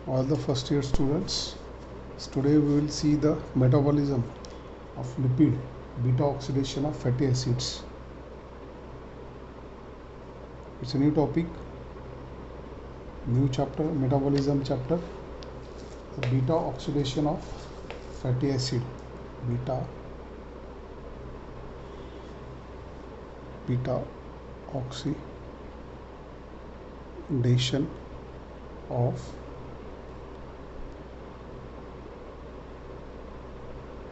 All the first year students. Today we will see the metabolism of lipid beta oxidation of fatty acids. It's a new topic, new chapter, metabolism chapter. The beta oxidation of fatty acid. Beta oxidation of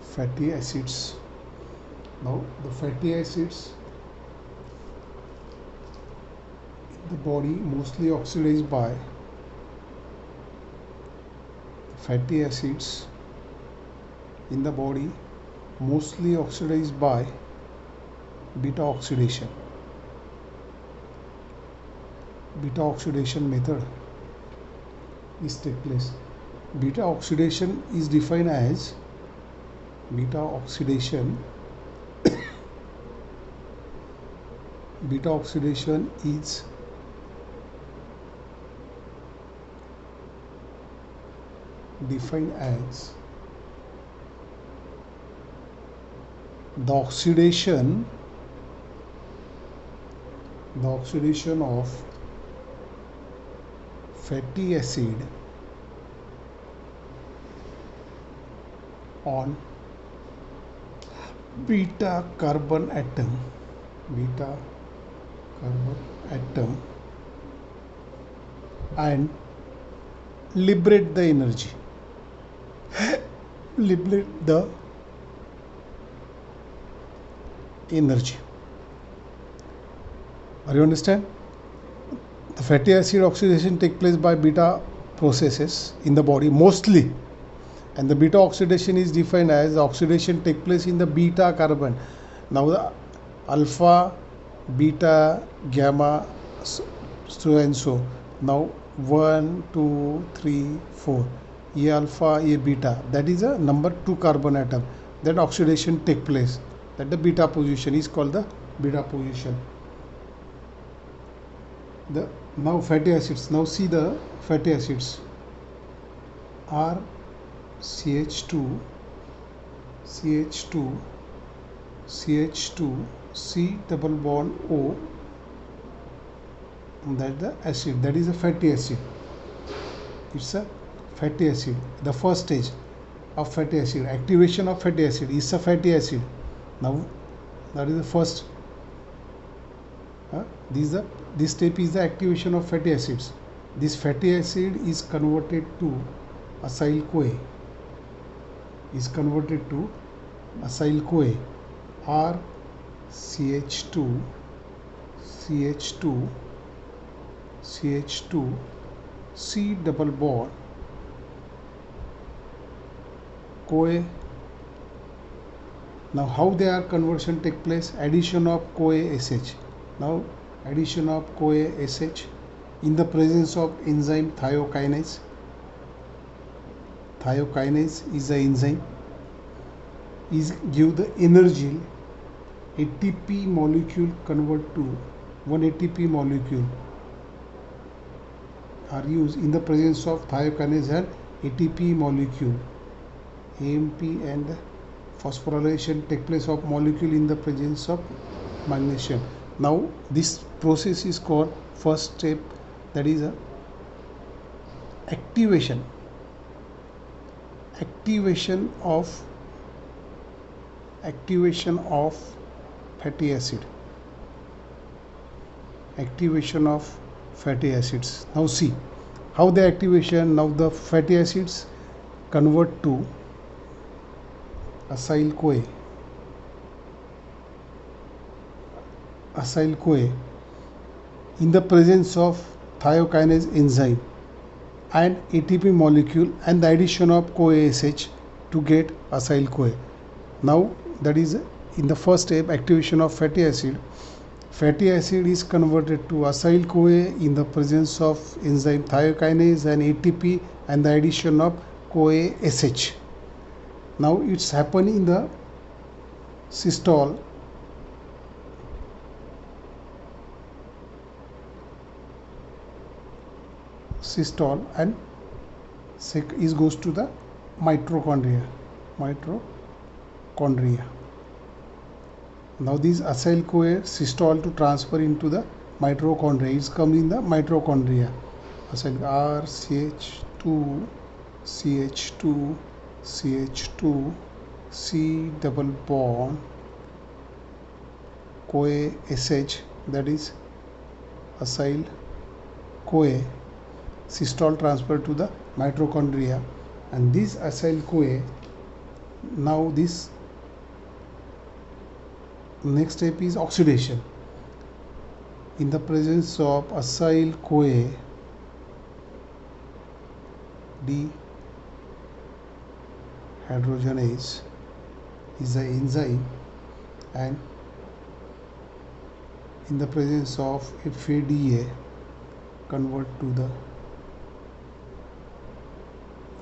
fatty acids. Now the fatty acids in the body mostly oxidized by fatty acids in the body mostly oxidized by beta oxidation. Beta oxidation method is take place. Beta oxidation is defined as beta oxidation is defined as the oxidation of fatty acid on beta carbon atom and liberate the energy. Are you understand? The fatty acid oxidation take place by beta processes in the body mostly, and the beta oxidation is defined as the oxidation take place in the beta carbon. Now the alpha, beta, gamma, so and so. Now 1, 2, 3, 4. A alpha, A beta. That is a number 2 carbon atom. That oxidation take place. That the beta position is called the beta position. Now fatty acids. Now see the fatty acids. R CH2 C double bond O. That the acid. That is a fatty acid. It's a fatty acid. The first stage of fatty acid. Activation of fatty acid is a fatty acid. Now that is the first. This step is the activation of fatty acids. This fatty acid is converted to acyl CoA. R CH2 C double bond CoA. Now how their conversion take place? Addition of CoA SH. Now addition of CoA SH in the presence of enzyme thiokinase. Thiokinase is an enzyme. Is give the energy. ATP molecule convert to 1 ATP molecule are used in the presence of thiokinase and ATP molecule. AMP and phosphorylation take place of molecule in the presence of magnesium. Now this process is called first step, that is a activation of fatty acid. Activation of fatty acids. Now see how the activation. Now the fatty acids convert to acyl CoA in the presence of thiokinase enzyme and ATP molecule and the addition of CoA SH to get acyl CoA. Now that is in the first step, activation of fatty acid. Fatty acid is converted to acyl CoA in the presence of enzyme thiokinase and ATP and the addition of CoA SH. Now it's happened in the systole systole and is goes to the mitochondria. Now these acyl CoA systole to transfer into the mitochondria is come in the mitochondria. Acyl R CH2 CH2 CH2 C double bond CoA SH, that is acyl CoA systole transfer to the mitochondria, and this acyl CoA, now this next step is oxidation. In the presence of acyl CoA dehydrogenase is the enzyme, and in the presence of FADA convert to the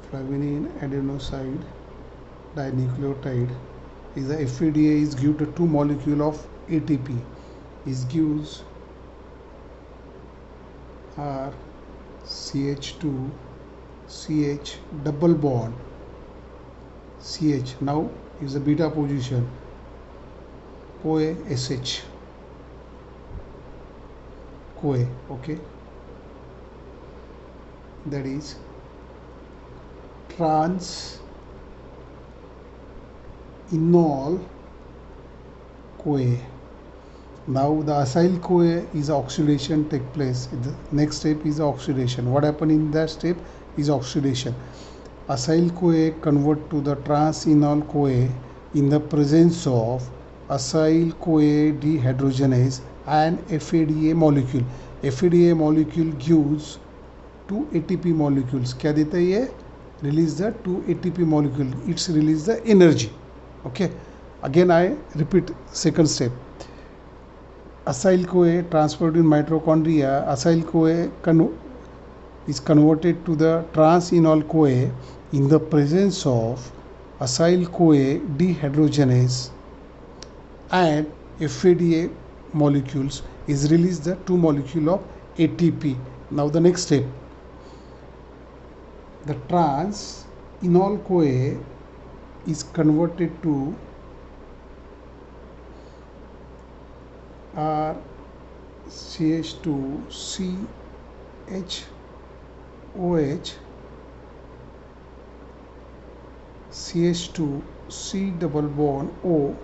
flavin adenoside dinucleotide. Is the FADA is give the 2 molecule of ATP, is gives R CH2 CH double bond CH, now is the beta position CoA SH CoA, okay, that is trans enol CoA. Now the acyl CoA is oxidation take place. The next step is oxidation. What happened in that step is oxidation. Acyl CoA convert to the trans enol CoA in the presence of acyl CoA dehydrogenase and FADA molecule. FADA molecule gives 2 ATP molecules. क्या देता है ये? Release the 2 ATP molecule. It's release the energy. Okay. Again I repeat second step. Acyl CoA transferred in mitochondria. Acyl CoA is converted to the trans enol CoA in the presence of acyl CoA dehydrogenase and FADA molecules, is released the 2 molecule of ATP. Now the next step, the trans enol CoA is converted to R CH2 CHOH CH2 C double bond O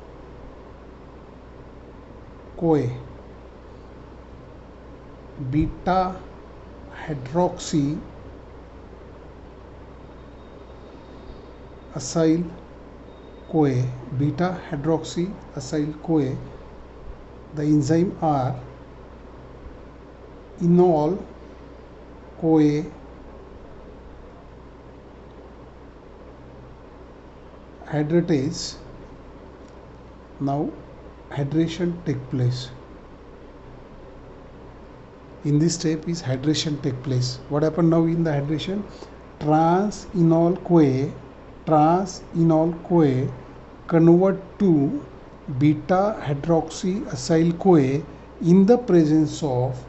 CoA beta hydroxy acyl CoA, beta hydroxy acyl CoA. The enzyme are enol CoA hydratase. Now hydration take place. In this step is hydration take place. What happened now in the hydration? Trans enol CoA convert to beta hydroxy acyl CoA in the presence of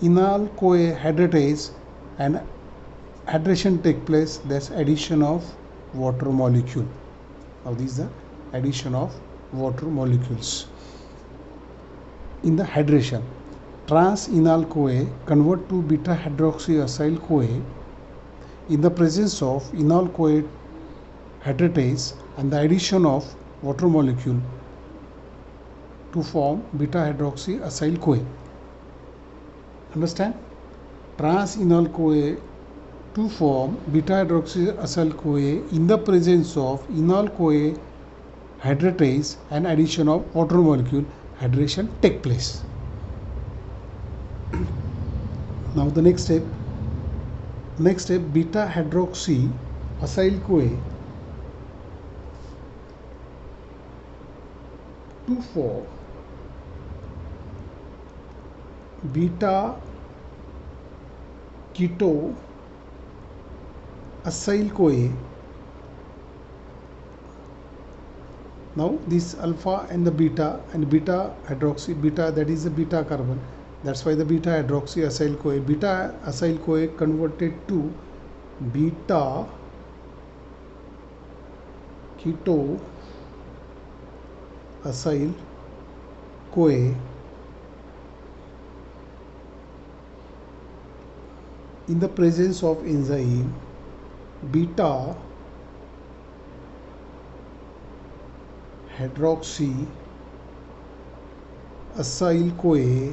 enol CoA hydratase, and hydration take place. That's addition of water molecule. Now this is the addition of water molecules. In the hydration, trans enol CoA convert to beta hydroxy acyl CoA in the presence of enol CoA hydratase and the addition of water molecule to form beta hydroxy acyl CoA. Understand? Trans enol CoA to form beta hydroxy acyl CoA in the presence of enol CoA hydratase and addition of water molecule, hydration take place. Now the next step, beta hydroxy acyl CoA to form beta keto acyl CoA. Now this alpha and the beta hydroxy, beta, that is the beta carbon, That's why the beta hydroxy CoA. Beta acyl CoA converted to beta keto acyl CoA in the presence of enzyme beta hydroxy acyl CoA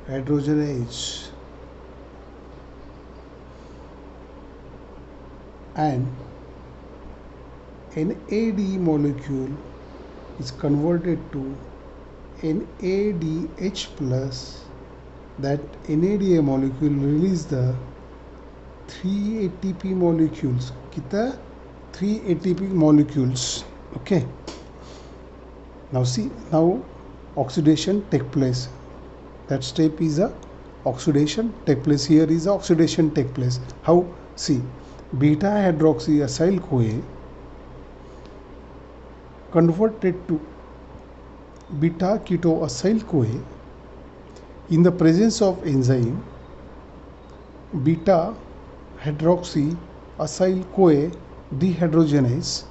dehydrogenase and NAD molecule is converted to NADH plus. That NADH molecule release the 3 ATP molecules. Kita 3 ATP molecules. Okay. Now see, now oxidation take place. That step is a oxidation take place. Here is a oxidation take place. How? See, beta hydroxy acyl CoA converted to beta keto acyl CoA in the presence of enzyme beta hydroxy acyl CoA dehydrogenase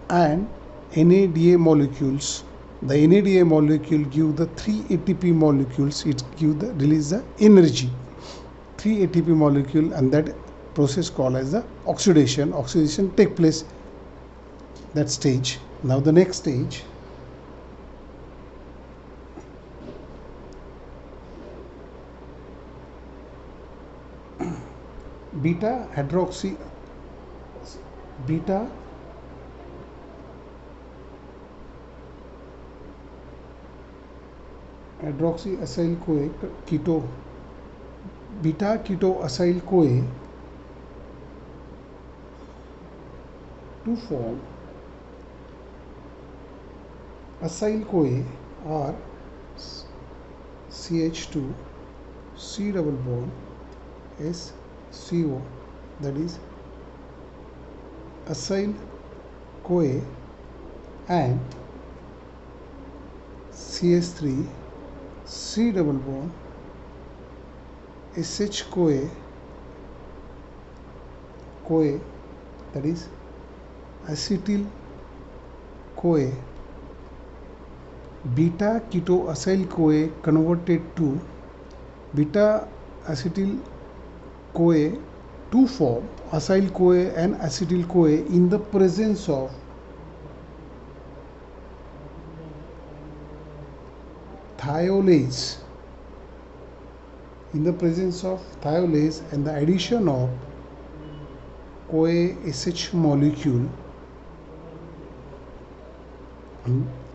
and NADH molecules. The NADH molecule give the 3 ATP molecules. It give the release the energy. 3 ATP molecule, and that process called as the oxidation. Oxidation take place that stage. Now the next stage, beta hydroxy acyl CoA beta keto acyl CoA to form acyl CoA or CH2 C double bond SCO, that is acyl CoA and CH3 C double bond SH CoA, that is acetyl CoA. Beta keto acyl CoA converted to beta acetyl CoA to form acyl CoA and acetyl CoA in the presence of thiolase. In the presence of thiolase and the addition of CoA SH molecule,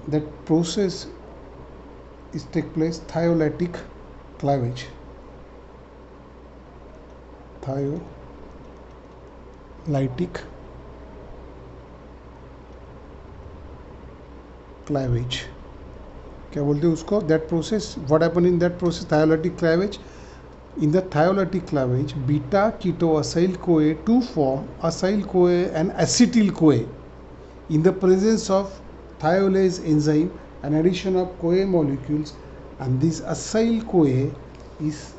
that process is take place thiolytic cleavage. Thiolytic cleavage. क्या बोलते हैं उसको? That process, what happened in that process? Thiolytic cleavage. In the thiolytic cleavage, beta keto acyl CoA to form acyl CoA and acetyl CoA in the presence of thiolase enzyme and addition of CoA molecules, and this acyl CoA is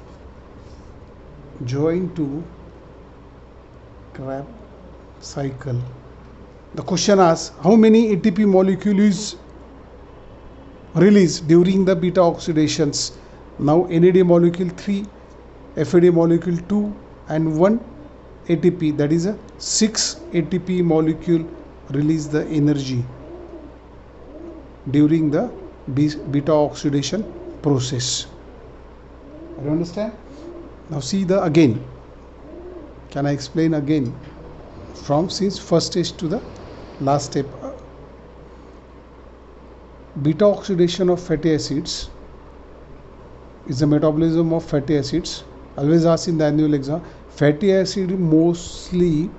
joined to Krebs cycle. The question asks, how many ATP molecule is released during the beta oxidations? Now NAD molecule 3, FAD molecule 2 and 1 ATP, that is a 6 ATP molecule release the energy during the beta oxidation process. You understand? Now see the again. Can I explain again from since first stage to the last step? Beta oxidation of fatty acids is the metabolism of fatty acids. Always asked in the annual exam. Fatty acid mostly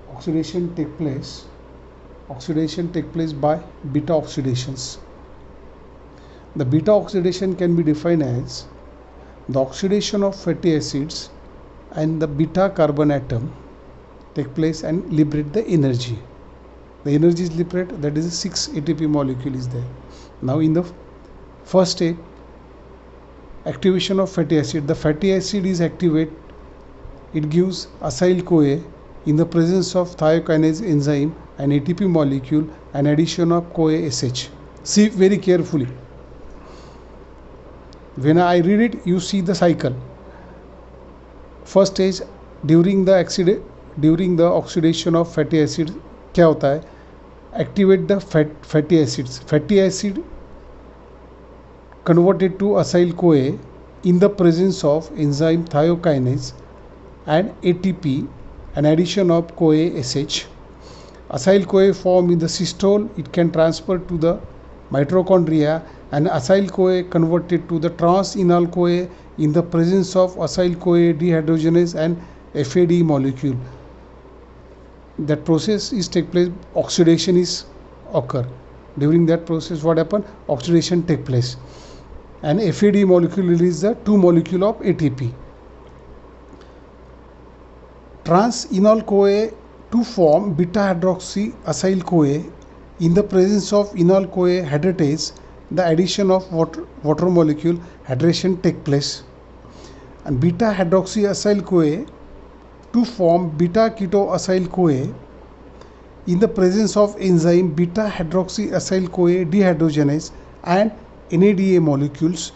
oxidation take place by beta oxidations. The beta oxidation can be defined as the oxidation of fatty acids and the beta carbon atom take place and liberate the energy. The energy is liberated, that is 6 ATP molecule is there. Now in the first step, activation of fatty acid. The fatty acid is activate, it gives acyl-CoA in the presence of thiokinase enzyme and ATP molecule and addition of CoA-SH. See very carefully. When I read it, you see the cycle. First stage, during the oxidation of fatty acid क्या होता है? Activate the fatty acids. Fatty acid converted to acyl-CoA in the presence of enzyme thiokinase and ATP and addition of CoA-SH. Acyl-CoA form in the cystole, it can transfer to the mitochondria, and acyl-CoA converted to the trans-enal-CoA in the presence of acyl-CoA dehydrogenase and FAD molecule. That process is take place, oxidation is occur. During that process, what happen? Oxidation take place, and FAD molecule release the 2 molecule of ATP. Trans-enal-CoA to form beta-hydroxy acyl-CoA in the presence of enal-CoA hydratase. The addition of water molecule hydration take place, and beta-hydroxy acyl-CoA to form beta-keto-acyl-CoA in the presence of enzyme beta-hydroxy acyl-CoA dehydrogenase and NADA molecules.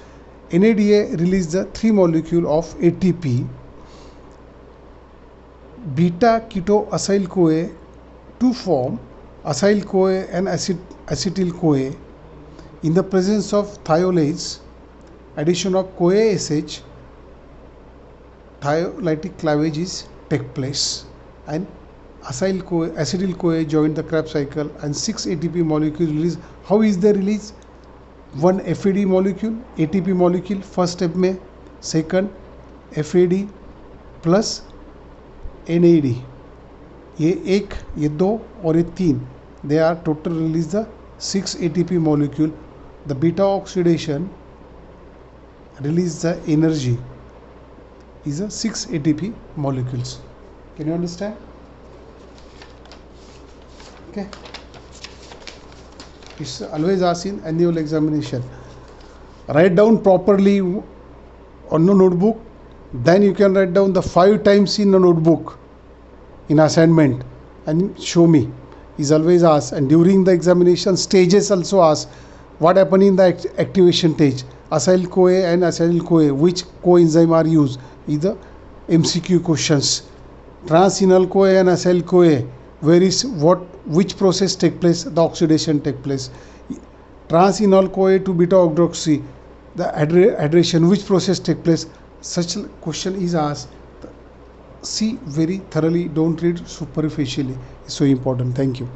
NADA release the 3 molecule of ATP. Beta-keto-acyl-CoA to form acyl-CoA and acetyl-CoA in the presence of thiolase. Addition of CoA-SH, thiolytic cleavage take place, and acyl-CoA, acetyl-CoA join the Krebs cycle, and 6 ATP molecule release. How is the release? 1 FAD molecule, ATP molecule first step में, second FAD plus NAD, ये 1, ये 2 और ये 3, they are total release the 6 ATP molecule. The beta oxidation release the energy is a 6 ATP molecules. Can you understand? Okay. It's always asked in annual examination. Write down properly on the notebook. Then you can write down the 5 times in the notebook in assignment and show me. Is always asked. And during the examination stages also asked. What happened in the activation stage? Acyl-CoA and acetyl-CoA, which coenzyme are used? Either MCQ questions. Trans-enal-CoA and acyl-CoA, which process take place? The oxidation take place. Trans-enal-CoA to beta-hydroxy, the hydration, which process take place? Such question is asked. See very thoroughly, don't read superficially. It's so important. Thank you.